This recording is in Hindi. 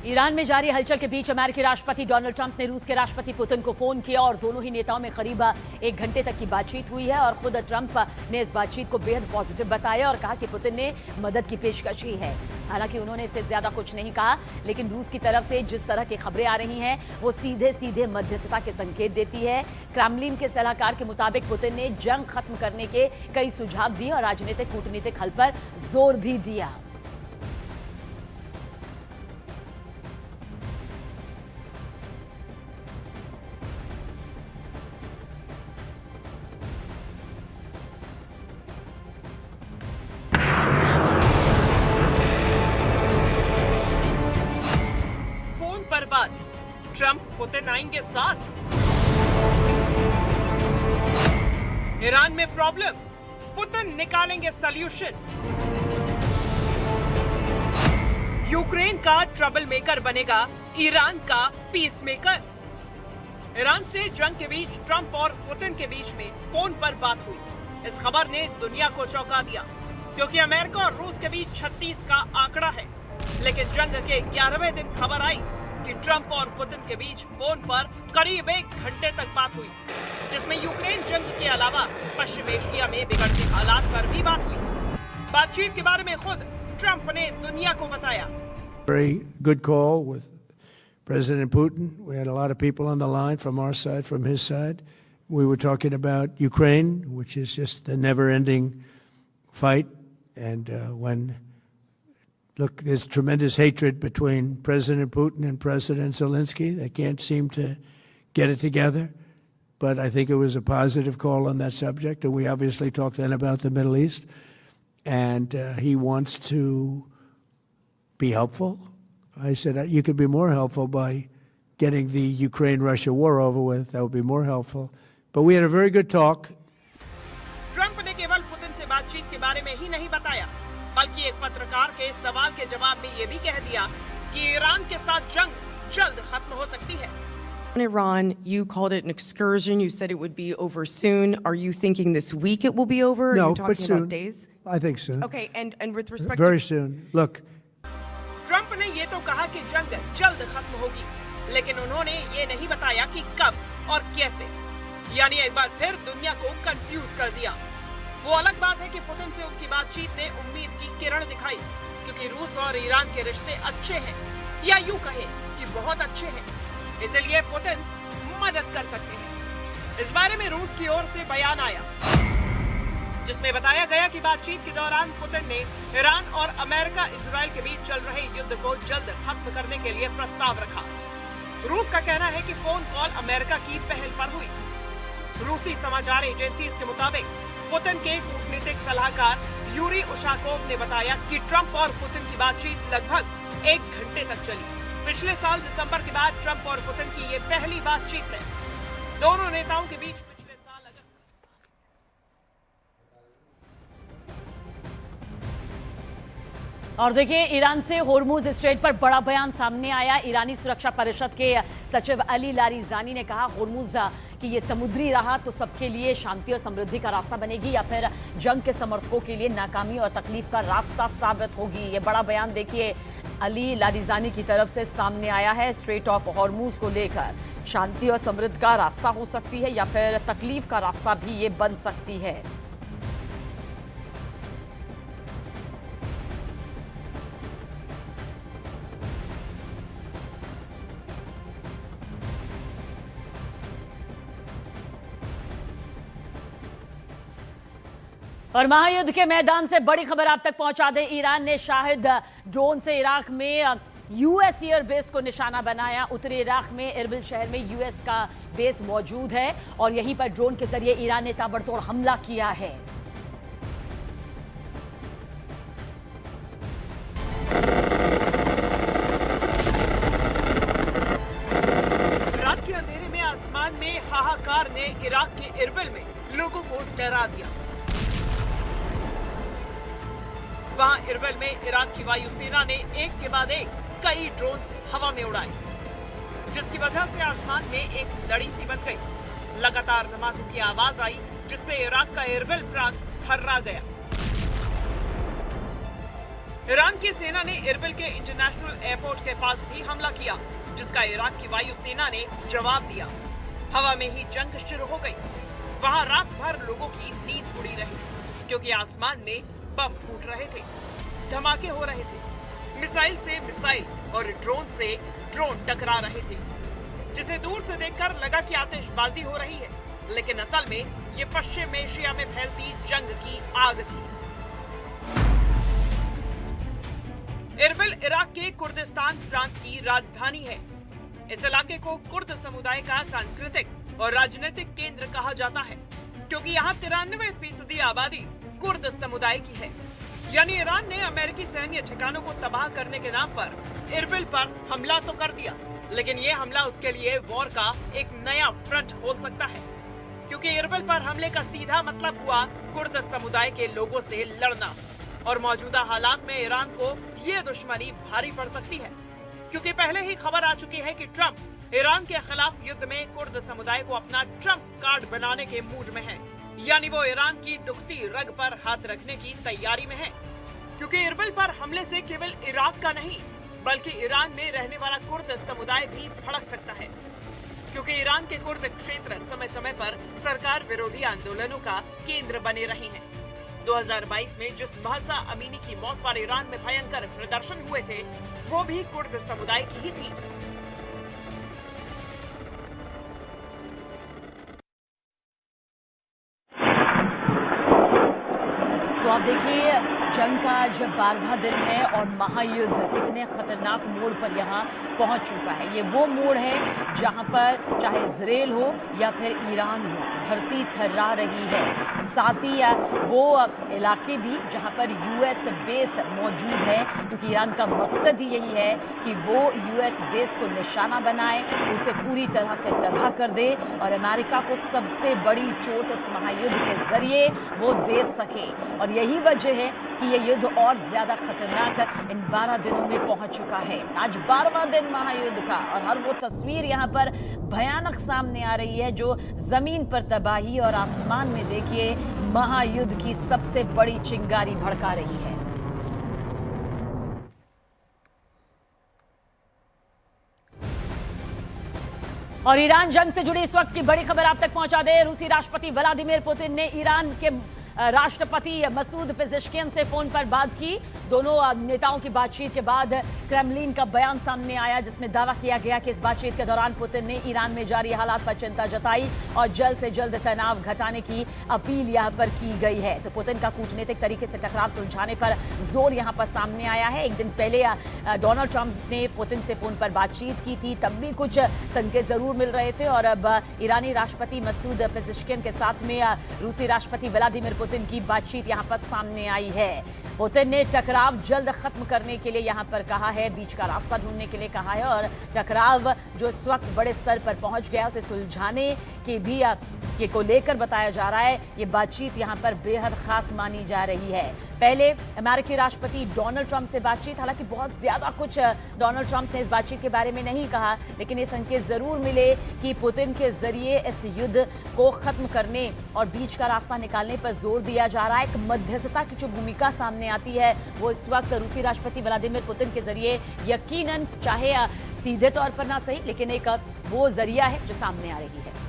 ईरान में जारी हलचल के बीच अमेरिकी राष्ट्रपति डोनाल्ड ट्रंप ने रूस के राष्ट्रपति पुतिन को फोन किया और दोनों ही नेताओं में करीब 1 घंटे तक की बातचीत हुई है और खुद ट्रंप ने इस बातचीत को बेहद पॉजिटिव बताया और कहा कि पुतिन ने मदद की पेशकश की है। हालांकि उन्होंने इससे ज्यादा कुछ नहीं कहा, लेकिन रूस की तरफ से जिस तरह की खबरें आ रही हैं वो सीधे सीधे मध्यस्थता के संकेत देती है। क्रेमलिन के सलाहकार के मुताबिक पुतिन ने जंग खत्म करने के कई सुझाव दिए और राजनीतिक कूटनीतिक हल पर जोर भी दिया। ट्रंप पुतिन आएंगे साथ। ईरान में प्रॉब्लम, पुतिन निकालेंगे सॉल्यूशन। यूक्रेन का ट्रबल मेकर बनेगा ईरान का पीस मेकर। ईरान से जंग के बीच ट्रंप और पुतिन के बीच में फोन पर बात हुई। इस खबर ने दुनिया को चौंका दिया, क्योंकि अमेरिका और रूस के बीच 36 का आंकड़ा है। लेकिन जंग के 11वें दिन खबर आई कि ट्रंप और पुतिन के बीच फोन पर करीब 1 घंटे तक बात हुई, जिसमें यूक्रेन जंग के अलावा पश्चिम एशिया में बिगड़ते हालात पर भी बात हुई। बातचीत के बारे में खुद ट्रंप ने दुनिया को बताया। Very good call with President Putin. We had a lot of people on the line from our side, from his side. We were talking about Ukraine, which is just a never-ending fight, and Look, there's tremendous hatred between President Putin and President Zelensky. They can't seem to get it together. But I think it was a positive call on that subject. And we obviously talked then about the Middle East. And he wants to be helpful. I said, you could be more helpful by getting the Ukraine-Russia war over with. That would be more helpful. But we had a very good talk. Trump ने केवल पुतिन से बातचीत के बारे में ही नहीं बताया, बल्कि एक पत्रकार के सवाल के जवाब में ये भी कह दिया कि ईरान के साथ जंग जल्द खत्म हो सकती है। In Iran, you called it an excursion. You said it would be over soon. Are you thinking this week it will be over? No, Are you talking but soon. about days? I think soon. Okay, and with respect Very soon. Look. Trump ने ये तो कहा कि जंग जल्द खत्म होगी, लेकिन उन्होंने ये नहीं बताया कि कब और कैसे। यानी एक बार फिर दुनिया को कंफ्यूज कर दिया। वो अलग बात है कि पुतिन से उनकी बातचीत ने उम्मीद की किरण दिखाई, क्योंकि रूस और ईरान के रिश्ते अच्छे हैं, या यूं कहें कि बहुत अच्छे हैं। इसलिए पुतिन मदद कर सकते हैं। इस बारे में रूस की ओर से बयान आया, जिसमें बताया गया कि बातचीत के दौरान पुतिन ने ईरान और अमेरिका इजराइल के बीच चल रहे युद्ध को जल्द खत्म करने के लिए प्रस्ताव रखा। रूस का कहना है कि फोन कॉल अमेरिका की पहल पर हुई। रूसी समाचार एजेंसीज के मुताबिक पुतिन के कूटनीतिक सलाहकार यूरी उशाकोव ने बताया कि ट्रंप और पुतिन की बातचीत लगभग 1 घंटे तक चली। पिछले साल दिसंबर के बाद ट्रंप और पुतिन की ये पहली बातचीत है। दोनों नेताओं के बीच पिछले साल और देखिए, ईरान से होर्मुज स्ट्रेट पर बड़ा बयान सामने आया। ईरानी सुरक्षा परिषद के सचिव अली लारिजानी ने कहा, होर्मुज कि ये समुद्री राह तो सबके लिए शांति और समृद्धि का रास्ता बनेगी या फिर जंग के समर्थकों के लिए नाकामी और तकलीफ का रास्ता साबित होगी। ये बड़ा बयान देखिए अली लारिजानी की तरफ से सामने आया है। स्ट्रेट ऑफ होर्मुज को लेकर शांति और समृद्धि का रास्ता हो सकती है या फिर तकलीफ का रास्ता भी ये बन सकती है। और महायुद्ध के मैदान से बड़ी खबर आप तक पहुंचा दें। ईरान ने शाहिद ड्रोन से इराक में यूएस एयरबेस को निशाना बनाया। उत्तरी इराक में इरबिल शहर में यूएस का बेस मौजूद है और यहीं पर ड्रोन के जरिए ईरान ने ताबड़तोड़ हमला किया है। रात के अंधेरे में आसमान में हाहाकार ने इराक के इरबिल में लोगों को डरा दिया। वहां इरबिल में इराक की वायुसेना ने एक के बाद एक कई ड्रोन्स हवा में उड़ाए, जिसकी वजह से आसमान में एक लड़ी सी बन गई। लगातार धमाकों की आवाज आई, जिससे इराक का इरबिल प्रांत थर्रा गया। ईरान की सेना ने इरबिल के इंटरनेशनल एयरपोर्ट के पास भी हमला किया, जिसका इराक की वायु सेना ने जवाब दिया। हवा में ही जंग शुरू हो गई। वहां रात भर लोगों की नींद उड़ी रही, क्योंकि आसमान में बम फूट रहे थे, धमाके हो रहे थे, मिसाइल से मिसाइल और ड्रोन से ड्रोन टकरा रहे थे, जिसे दूर से देखकर लगा कि आतिशबाजी हो रही है, लेकिन असल में ये पश्चिम एशिया में फैलती जंग की आग थी। इरबिल इराक के कुर्दिस्तान प्रांत की राजधानी है। इस इलाके को कुर्द समुदाय का सांस्कृतिक और राजनीतिक केंद्र कहा जाता है, क्योंकि यहाँ 93% आबादी कुर्द समुदाय की है। यानी ईरान ने अमेरिकी सैन्य ठिकानों को तबाह करने के नाम पर इरबिल पर हमला तो कर दिया, लेकिन ये हमला उसके लिए वॉर का एक नया फ्रंट खोल सकता है, क्योंकि इरबिल पर हमले का सीधा मतलब हुआ कुर्द समुदाय के लोगों से लड़ना। और मौजूदा हालात में ईरान को ये दुश्मनी भारी पड़ सकती है, क्योंकि पहले ही खबर आ चुकी है कि ट्रंप ईरान के खिलाफ युद्ध में कुर्द समुदाय को अपना ट्रंप कार्ड बनाने के मूड में है। यानी वो ईरान की दुखती रग पर हाथ रखने की तैयारी में है, क्योंकि इरबिल पर हमले से केवल इराक का नहीं बल्कि ईरान में रहने वाला कुर्द समुदाय भी भड़क सकता है, क्योंकि ईरान के कुर्द क्षेत्र समय समय पर सरकार विरोधी आंदोलनों का केंद्र बने रहे हैं। 2022 में जिस महसा अमीनी की मौत पर ईरान में भयंकर प्रदर्शन हुए थे, वो भी कुर्द समुदाय की ही थी। तो आप देखिए, जंग का आज 12वां दिन है और महायुद्ध कितने खतरनाक मोड़ पर यहाँ पहुँच चुका है। ये वो मोड़ है जहाँ पर चाहे इजराइल हो या फिर ईरान हो, धरती थर्रा रही है। साथ ही वो इलाके भी जहाँ पर यूएस बेस मौजूद है, क्योंकि ईरान का मकसद ही यही है कि वो यूएस बेस को निशाना बनाए, उसे पूरी तरह से तबाह कर दे और अमेरिका को सबसे बड़ी चोट इस महायुद्ध के जरिए वो दे सके। और यही वजह है कि ये युद्ध और ज्यादा खतरनाक इन 12 दिनों में पहुंच चुका है। आज 12वां दिन महायुद्ध का और हर वो तस्वीर यहाँ पर भयानक सामने आ रही है जो जमीन पर तबाही और आसमान में देखिए महायुद्ध की सबसे बड़ी चिंगारी भड़का रही है। और ईरान जंग से जुड़ी इस वक्त की बड़ी खबर आप तक पहुंचा दे। रूसी राष्ट्रपति व्लादिमीर पुतिन ने ईरान के राष्ट्रपति मसूद पेजेश्कियन से फोन पर बात की। दोनों नेताओं की बातचीत के बाद क्रेमलिन का बयान सामने आया, जिसमें दावा किया गया कि इस बातचीत के दौरान पुतिन ने ईरान में जारी हालात पर चिंता जताई और जल्द से जल्द तनाव घटाने की अपील यहां पर की गई है। तो पुतिन का कूटनीतिक तरीके से टकराव सुलझाने पर जोर यहां पर सामने आया है। एक दिन पहले डोनाल्ड ट्रंप ने पुतिन से फोन पर बातचीत की थी, तब भी कुछ संकेत जरूर मिल रहे थे। और अब ईरानी राष्ट्रपति मसूद पेजेश्कियन के साथ में रूसी राष्ट्रपति व्लादिमीर पुतिन की बातचीत यहां पर सामने आई है। पुतिन ने टकराव जल्द खत्म करने के लिए यहां पर कहा है, बीच का रास्ता ढूंढने के लिए कहा है और टकराव जो इस वक्त बड़े स्तर पर पहुंच गया उसे सुलझाने के भी को लेकर बताया जा रहा है। ये बातचीत यहां पर बेहद खास मानी जा रही है। पहले अमेरिकी राष्ट्रपति डोनाल्ड ट्रंप से बातचीत, हालांकि बहुत ज्यादा कुछ डोनाल्ड ट्रंप ने इस बातचीत के बारे में नहीं कहा, लेकिन ये संकेत जरूर मिले कि पुतिन के जरिए इस युद्ध को खत्म करने और बीच का रास्ता निकालने पर जोर दिया जा रहा है। एक मध्यस्थता की जो भूमिका सामने आती है वो इस वक्त रूसी राष्ट्रपति व्लादिमीर पुतिन के जरिए यकीनन, चाहे सीधे तौर पर ना सही, लेकिन एक वो जरिया है जो सामने आ रही है।